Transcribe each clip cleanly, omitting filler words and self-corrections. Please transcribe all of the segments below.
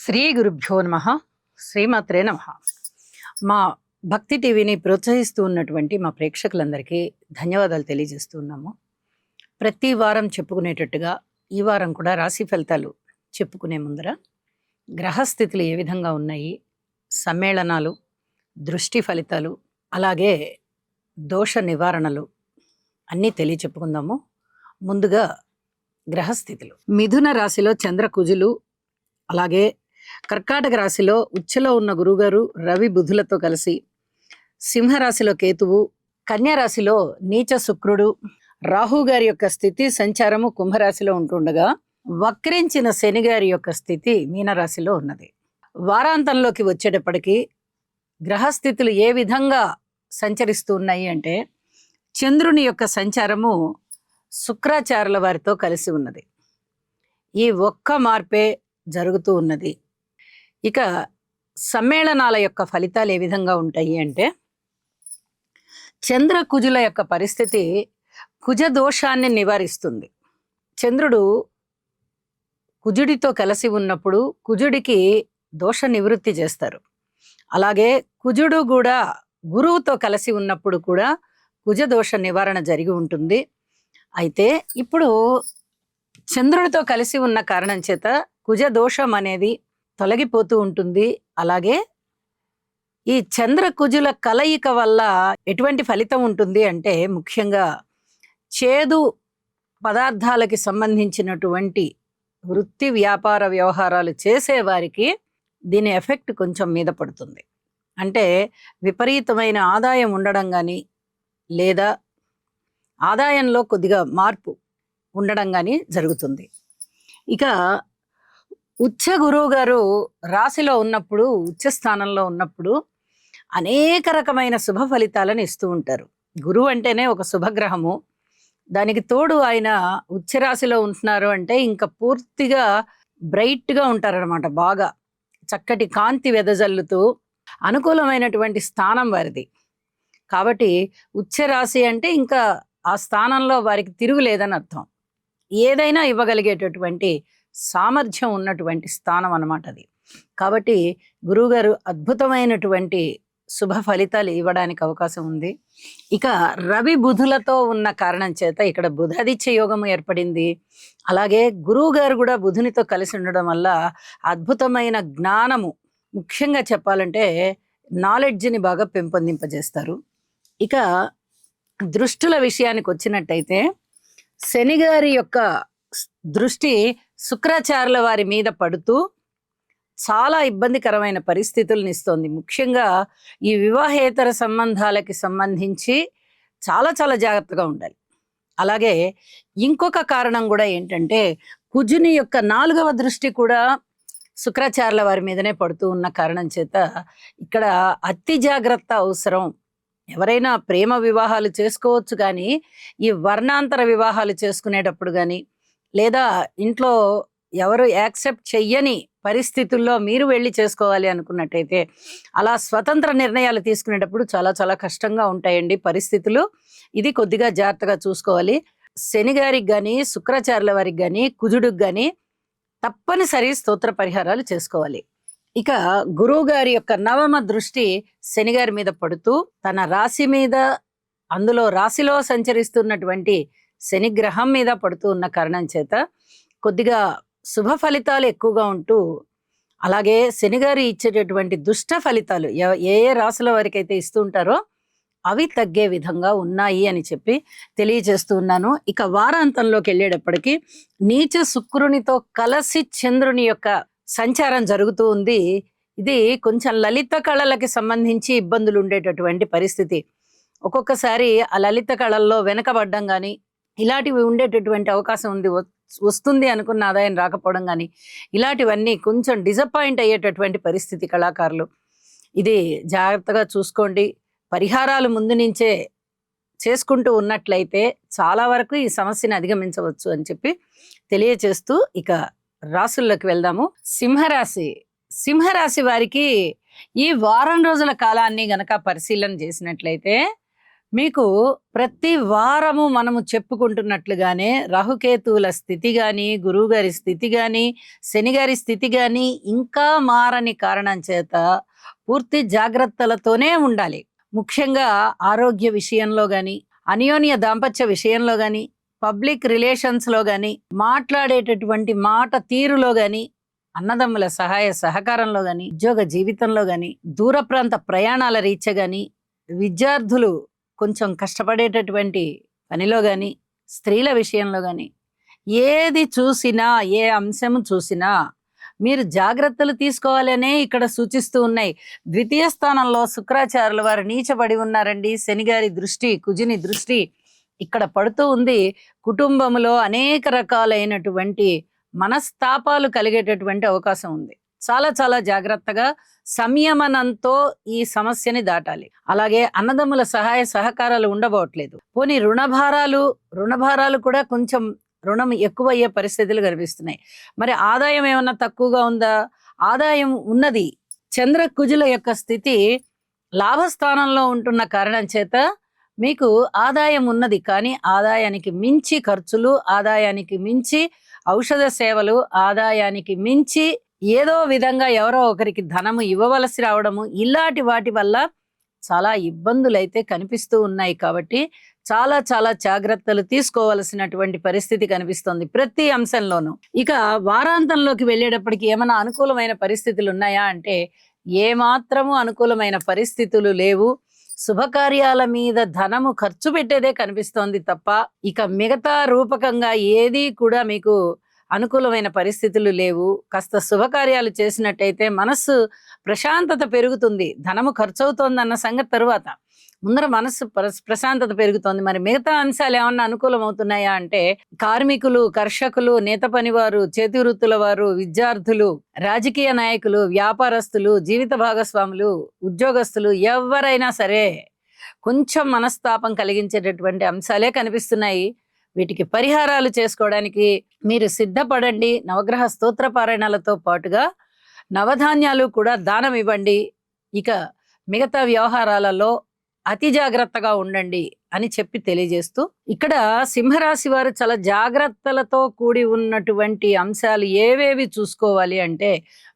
శ్రీ గురుభ్యో నమః. శ్రీమాత్రే నమః. మా భక్తి టీవీని ప్రోత్సహిస్తూ ఉన్నటువంటి మా ప్రేక్షకులందరికీ ధన్యవాదాలు తెలియజేస్తున్నాము. ప్రతి వారం చెప్పుకునేటట్టుగా ఈ వారం కూడా రాశి ఫలితాలు చెప్పుకునే ముందర గ్రహస్థితులు ఏ విధంగా ఉన్నాయి, సమ్మేళనాలు, దృష్టి ఫలితాలు, అలాగే దోష నివారణలు అన్నీ తెలియచెప్పుకుందాము. ముందుగా గ్రహస్థితులు. మిథున రాశిలో చంద్రకుజులు, అలాగే కర్కాటక రాశిలో ఉచ్చలో ఉన్న గురుగారు రవి బుధులతో కలిసి, సింహరాశిలో కేతువు, కన్యా రాశిలో నీచ శుక్రుడు, రాహు గారి యొక్క స్థితి సంచారము కుంభరాశిలో ఉంటుండగా వక్రించిన శని గారి యొక్క స్థితి మీనరాశిలో ఉన్నది. వారాంతంలోకి వచ్చేటప్పటికి గ్రహస్థితులు ఏ విధంగా సంచరిస్తూ ఉన్నాయి అంటే, చంద్రుని యొక్క సంచారము శుక్రాచార్యుల వారితో కలిసి ఉన్నది. ఈ ఒక్క మార్పే జరుగుతూ ఉన్నది. ఇక సమ్మేళనాల యొక్క ఫలితాలు ఏ విధంగా ఉంటాయి అంటే, చంద్ర కుజుల యొక్క పరిస్థితి కుజ దోషాన్ని నివారిస్తుంది. చంద్రుడు కుజుడితో కలిసి ఉన్నప్పుడు కుజుడికి దోష నివృత్తి చేస్తారు. అలాగే కుజుడు కూడా గురువుతో కలిసి ఉన్నప్పుడు కూడా కుజ దోష నివారణ జరిగి ఉంటుంది. అయితే ఇప్పుడు చంద్రుడితో కలిసి ఉన్న కారణం చేత కుజ దోషం అనేది తొలగిపోతూ ఉంటుంది. అలాగే ఈ చంద్ర కుజుల కలయిక వల్ల ఎటువంటి ఫలితం ఉంటుంది అంటే, ముఖ్యంగా చేదు పదార్థాలకి సంబంధించినటువంటి వృత్తి వ్యాపార వ్యవహారాలు చేసేవారికి దీని ఎఫెక్ట్ కొంచెం మీద పడుతుంది. అంటే విపరీతమైన ఆదాయం ఉండడం కానీ, లేదా ఆదాయంలో కొద్దిగా మార్పు ఉండడం కానీ జరుగుతుంది. ఇక ఉచ్చ గురువు గారు రాశిలో ఉన్నప్పుడు, ఉచ్చ స్థానంలో ఉన్నప్పుడు అనేక రకమైన శుభ ఫలితాలను ఇస్తూ ఉంటారు. గురువు అంటేనే ఒక శుభగ్రహము. దానికి తోడు ఆయన ఉచ్చ రాశిలో ఉంటున్నారు అంటే ఇంకా పూర్తిగా బ్రైట్గా ఉంటారనమాట. బాగా చక్కటి కాంతి వెదజల్లుతూ అనుకూలమైనటువంటి స్థానం వారిది. కాబట్టి ఉచ్చ రాశి అంటే ఇంకా ఆ స్థానంలో వారికి తిరుగులేదని అర్థం. ఏదైనా ఇవ్వగలిగేటటువంటి సామర్థ్యం ఉన్నటువంటి స్థానం అన్నమాట అది. కాబట్టి గురువుగారు అద్భుతమైనటువంటి శుభ ఫలితాలు ఇవ్వడానికి అవకాశం ఉంది. ఇక రవి బుధులతో ఉన్న కారణం చేత ఇక్కడ బుధాదిత్య యోగము ఏర్పడింది. అలాగే గురువు గారు కూడా బుధునితో కలిసి ఉండడం వల్ల అద్భుతమైన జ్ఞానము, ముఖ్యంగా చెప్పాలంటే నాలెడ్జ్ని బాగా పెంపొందింపజేస్తారు. ఇక దృష్టుల విషయానికి వచ్చినట్టయితే, శని గారి యొక్క దృష్టి శుక్రాచార్యుల వారి మీద పడుతూ చాలా ఇబ్బందికరమైన పరిస్థితులను ఇస్తోంది. ముఖ్యంగా ఈ వివాహేతర సంబంధాలకి సంబంధించి చాలా చాలా జాగ్రత్తగా ఉండాలి. అలాగే ఇంకొక కారణం కూడా ఏంటంటే, కుజుని యొక్క 4వ దృష్టి కూడా శుక్రాచార్యుల వారి మీదనే పడుతూ ఉన్న కారణం చేత ఇక్కడ అతి జాగ్రత్త అవసరం. ఎవరైనా ప్రేమ వివాహాలు చేసుకోవచ్చు, కానీ ఈ వర్ణాంతర వివాహాలు చేసుకునేటప్పుడు కానీ, లేదా ఇంట్లో ఎవరు యాక్సెప్ట్ చెయ్యని పరిస్థితుల్లో మీరు వెళ్ళి చేసుకోవాలి అనుకున్నట్టయితే, అలా స్వతంత్ర నిర్ణయాలు తీసుకునేటప్పుడు చాలా చాలా కష్టంగా ఉంటాయండి పరిస్థితులు. ఇది కొద్దిగా జాగ్రత్తగా చూసుకోవాలి. శని గారికి కానీ, శుక్రాచార్యుల వారికి కానీ, కుజుడికి కానీ తప్పనిసరి స్తోత్ర పరిహారాలు చేసుకోవాలి. ఇక గురువు గారి యొక్క 9వ దృష్టి శని గారి మీద పడుతూ తన రాశి మీద, అందులో రాశిలో సంచరిస్తున్నటువంటి శని గ్రహం మీద పడుతూ ఉన్న కారణం చేత కొద్దిగా శుభ ఫలితాలు ఎక్కువగా ఉంటూ, అలాగే శని గారు ఇచ్చేటటువంటి దుష్ట ఫలితాలు ఏ ఏ రాశుల వారికి అయితే ఇస్తూ ఉంటారో అవి తగ్గే విధంగా ఉన్నాయి అని చెప్పి తెలియజేస్తూ ఉన్నాను. ఇక వారాంతంలోకి వెళ్ళేటప్పటికి నీచ శుక్రునితో కలిసి చంద్రుని యొక్క సంచారం జరుగుతూ ఉంది. ఇది కొంచెం లలిత కళలకి సంబంధించి ఇబ్బందులు ఉండేటటువంటి పరిస్థితి. ఒక్కొక్కసారి ఆ లలిత కళల్లో వెనకబడ్డం కానీ ఇలాంటివి ఉండేటటువంటి అవకాశం ఉంది. వస్తుంది అనుకున్న ఆదాయం రాకపోవడం కానీ, ఇలాంటివన్నీ కొంచెం డిసప్పాయింట్ అయ్యేటటువంటి పరిస్థితి కళాకారులు. ఇది జాగ్రత్తగా చూసుకోండి. పరిహారాలు ముందు నుంచే చేసుకుంటూ ఉన్నట్లయితే చాలా వరకు ఈ సమస్యను అధిగమించవచ్చు అని చెప్పి తెలియచేస్తూ ఇక రాశుల్లోకి వెళ్దాము. సింహరాశి. సింహరాశి వారికి ఈ వారం రోజుల కాలాన్ని గనక పరిశీలన చేసినట్లయితే మీకు ప్రతి వారము మనము చెప్పుకుంటున్నట్లుగానే రాహుకేతువుల స్థితి గాని, గురువుగారి స్థితి గాని, శనిగారి స్థితి గాని ఇంకా మారని కారణం చేత పూర్తి జాగ్రత్తలతోనే ఉండాలి. ముఖ్యంగా ఆరోగ్య విషయంలో గాని, అన్యోన్య దాంపత్య విషయంలో గాని, పబ్లిక్ రిలేషన్స్‌లో గాని, మాట్లాడేటటువంటి మాట తీరులో గాని, అన్నదమ్ముల సహాయ సహకారంలో గాని, ఉద్యోగ జీవితంలో గాని, దూర ప్రాంత ప్రయాణాల రీత్యా గాని, విద్యార్థులు కొంచెం కష్టపడేటటువంటి పనిలో గాని, స్త్రీల విషయంలో గాని, ఏది చూసినా, ఏ అంశం చూసినా మీరు జాగ్రత్తలు తీసుకోవాలనే ఇక్కడ సూచిస్తూ ఉన్నాయి. ద్వితీయ స్థానంలో శుక్రాచార్యుల వారు నీచబడి ఉన్నారండి. శనిగారి దృష్టి, కుజుని దృష్టి ఇక్కడ పడుతూ ఉంది. కుటుంబములో అనేక రకాలైనటువంటి మనస్తాపాలు కలిగేటటువంటి అవకాశం ఉంది. చాలా చాలా జాగ్రత్తగా సంయమనంతో ఈ సమస్యని దాటాలి. అలాగే అన్నదమ్ముల సహాయ సహకారాలు ఉండబోట్లేదు. పోనీ రుణభారాలు కూడా కొంచెం రుణం ఎక్కువయ్యే పరిస్థితులు కనిపిస్తున్నాయి. మరి ఆదాయం ఏమన్నా తక్కువగా ఉందా? ఆదాయం ఉన్నది. చంద్ర కుజుల యొక్క స్థితి లాభస్థానంలో ఉంటున్న కారణం చేత మీకు ఆదాయం ఉన్నది. కానీ ఆదాయానికి మించి ఖర్చులు, ఆదాయానికి మించి ఔషధ సేవలు, ఆదాయానికి మించి ఏదో విధంగా ఎవరో ఒకరికి ధనము ఇవ్వవలసి రావడము, ఇలాంటి వాటి వల్ల చాలా ఇబ్బందులైతే కనిపిస్తూ ఉన్నాయి. కాబట్టి చాలా చాలా జాగ్రత్తలు తీసుకోవలసినటువంటి పరిస్థితి కనిపిస్తుంది ప్రతి అంశంలోనూ. ఇక వారాంతంలోకి వెళ్ళేటప్పటికి ఏమైనా అనుకూలమైన పరిస్థితులు ఉన్నాయా అంటే ఏమాత్రము అనుకూలమైన పరిస్థితులు లేవు. శుభకార్యాల మీద ధనము ఖర్చు పెట్టేదే కనిపిస్తోంది తప్ప ఇక మిగతా రూపకంగా ఏది కూడా మీకు అనుకూలమైన పరిస్థితులు లేవు. కాస్త శుభకార్యాలు చేసినట్టయితే మనస్సు ప్రశాంతత పెరుగుతుంది. ధనము ఖర్చు అవుతోందన్న సంగతి తరువాత ముందర మనస్సు ప్రశాంతత పెరుగుతోంది. మరి మిగతా అంశాలు ఏమన్నా అనుకూలం అవుతున్నాయా అంటే కార్మికులు, కర్షకులు, నేత పనివారు, చేతి వృత్తుల వారు, విద్యార్థులు, రాజకీయ నాయకులు, వ్యాపారస్తులు, జీవిత భాగస్వాములు, ఉద్యోగస్తులు ఎవరైనా సరే కొంచెం మనస్తాపం కలిగించేటటువంటి అంశాలే కనిపిస్తున్నాయి. వీటికి పరిహారాలు చేసుకోవడానికి మీరు సిద్ధపడండి. నవగ్రహ స్తోత్ర పారాయణాలతో పాటుగా నవధాన్యాలు కూడా దానం ఇవ్వండి. ఇక మిగతా వ్యవహారాలలో అతి జాగ్రత్తగా ఉండండి అని చెప్పి తెలియజేస్తూ ఇక్కడ సింహరాశి వారు చాలా జాగ్రత్తలతో కూడి ఉన్నటువంటి అంశాలు ఏవేవి చూసుకోవాలి అంటే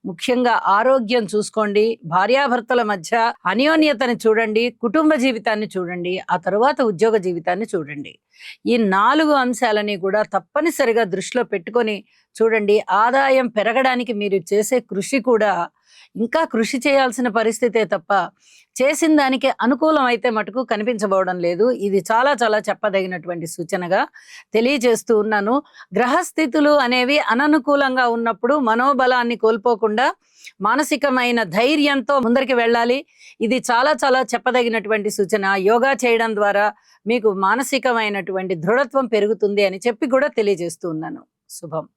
ముఖ్యంగా ఆరోగ్యం చూసుకోండి, భార్యాభర్తల మధ్య అన్యోన్యతని చూడండి, కుటుంబ జీవితాన్ని చూడండి, ఆ తరువాత ఉద్యోగ జీవితాన్ని చూడండి. ఈ 4 అంశాలని కూడా తప్పనిసరిగా దృష్టిలో పెట్టుకొని చూడండి. ఆదాయం పెరగడానికి మీరు చేసే కృషి కూడా ఇంకా కృషి చేయాల్సిన పరిస్థితే తప్ప చేసిన దానికి అనుకూలం అయితే మటుకు కనిపించబోవడం లేదు. ఇది చాలా చాలా చెప్పదగినటువంటి సూచనగా తెలియజేస్తూ ఉన్నాను. గ్రహస్థితులు అనేవి అననుకూలంగా ఉన్నప్పుడు మనోబలాన్ని కోల్పోకుండా మానసికమైన ధైర్యంతో ముందరికి వెళ్ళాలి. ఇది చాలా చాలా చెప్పదగినటువంటి సూచన. యోగా చేయడం ద్వారా మీకు మానసికమైనటువంటి దృఢత్వం పెరుగుతుంది అని చెప్పి కూడా తెలియజేస్తూ ఉన్నాను. శుభం.